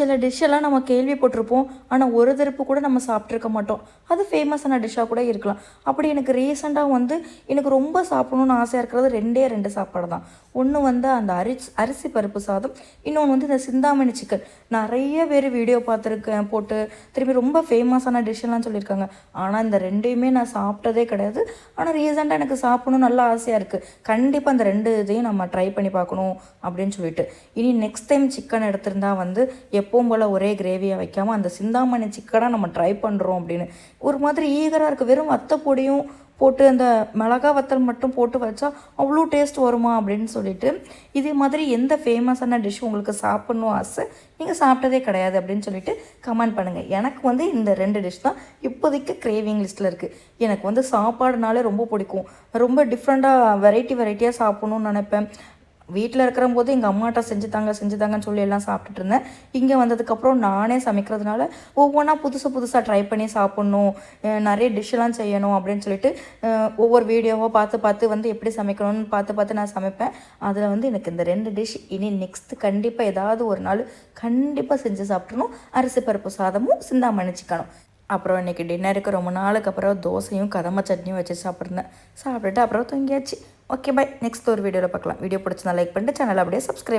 சில டிஷ்ஷெல்லாம் நம்ம கேள்விப்பட்டிருப்போம். ஆனால் ஒரு தரப்பு கூட நம்ம சாப்பிட்ருக்க மாட்டோம். அது ஃபேமஸான டிஷ்ஷாக கூட இருக்கலாம். அப்படி எனக்கு ரீசெண்டாக வந்து எனக்கு ரொம்ப சாப்பிடணும்னு ஆசையாக இருக்கிறது 2 சாப்பாடு தான். ஒன்று வந்து அந்த அரிசி பருப்பு சாதம், இன்னொன்று வந்து இந்த சிந்தாமணி சிக்கன். நிறைய பேர் வீடியோ பார்த்துருக்கேன் போட்டு, திரும்பி ரொம்ப ஃபேமஸான டிஷ்ஷெல்லாம் சொல்லியிருக்காங்க. ஆனால் இந்த 2யுமே நான் சாப்பிட்டதே கிடையாது. ஆனால் ரீசெண்டாக எனக்கு சாப்பிடணும்னு நல்லா ஆசையாக இருக்குது. கண்டிப்பாக அந்த 2 இதையும் நம்ம ட்ரை பண்ணி பார்க்கணும் அப்படின்னு சொல்லிட்டு. இனி நெக்ஸ்ட் டைம் சிக்கன் எடுத்திருந்தா வந்து எப்பவும் போல் ஒரே கிரேவியாக வைக்காமல் அந்த சிந்தாமணி சிக்கனாக நம்ம ட்ரை பண்ணுறோம் அப்படின்னு ஒரு மாதிரி ஈகராக இருக்குது. வெறும் வத்த பொடியும் போட்டு அந்த மிளகா வத்தல் மட்டும் போட்டு வச்சா அவ்வளோ டேஸ்ட் வருமா அப்படின்னு சொல்லிட்டு, இதே மாதிரி எந்த ஃபேமஸான டிஷ் உங்களுக்கு சாப்பிட்ணும் ஆசை, நீங்கள் சாப்பிட்டதே கிடையாது அப்படின்னு சொல்லிட்டு கமெண்ட் பண்ணுங்கள். எனக்கு வந்து இந்த 2 டிஷ் தான் இப்போதைக்கு கிரேவிங் லிஸ்ட்டில் இருக்குது. எனக்கு வந்து சாப்பாடுனாலே ரொம்ப பிடிக்கும். ரொம்ப டிஃப்ரெண்ட்டாக வெரைட்டியாக சாப்பிட்ணுன்னு நினைப்பேன். வீட்டில் இருக்கிற போது எங்கள் அம்மாட்ட செஞ்சு தாங்கன்னு சொல்லி எல்லாம் சாப்பிட்டுட்டு இருந்தேன். இங்கே வந்ததுக்கப்புறம் நானே சமைக்கிறதுனால ஒவ்வொன்றா புதுசாக ட்ரை பண்ணி சாப்பிட்ணும், நிறைய டிஷ்ஷெல்லாம் செய்யணும் அப்படின்னு சொல்லிட்டு ஒவ்வொரு வீடியோவாக பார்த்து வந்து எப்படி சமைக்கணும்னு பார்த்து நான் சமைப்பேன். அதில் வந்து எனக்கு இந்த 2 டிஷ் இனி நெக்ஸ்ட்டு கண்டிப்பாக ஏதாவது ஒரு நாள் கண்டிப்பாக செஞ்சு சாப்பிட்றணும். அரிசி பருப்பு சாதமும் சிந்தாமணி சிக்கனும். அப்புறம் இன்றைக்கி டின்னருக்கு ரொம்ப நாளுக்கு அப்புறம் தோசையும் கதம்ப சட்னியும் வச்சு சாப்பிட்டுட்டு அப்புறம் தூங்கியாச்சு. Okay, by. நெக்ஸ்ட் ஒரு வீடியோவில் பார்க்கலாம். வீடியோ பிடிச்சிருந்தா லைக் பண்ணிட்டு சேனல் அப்படியே சப்ஸ்கிரைப்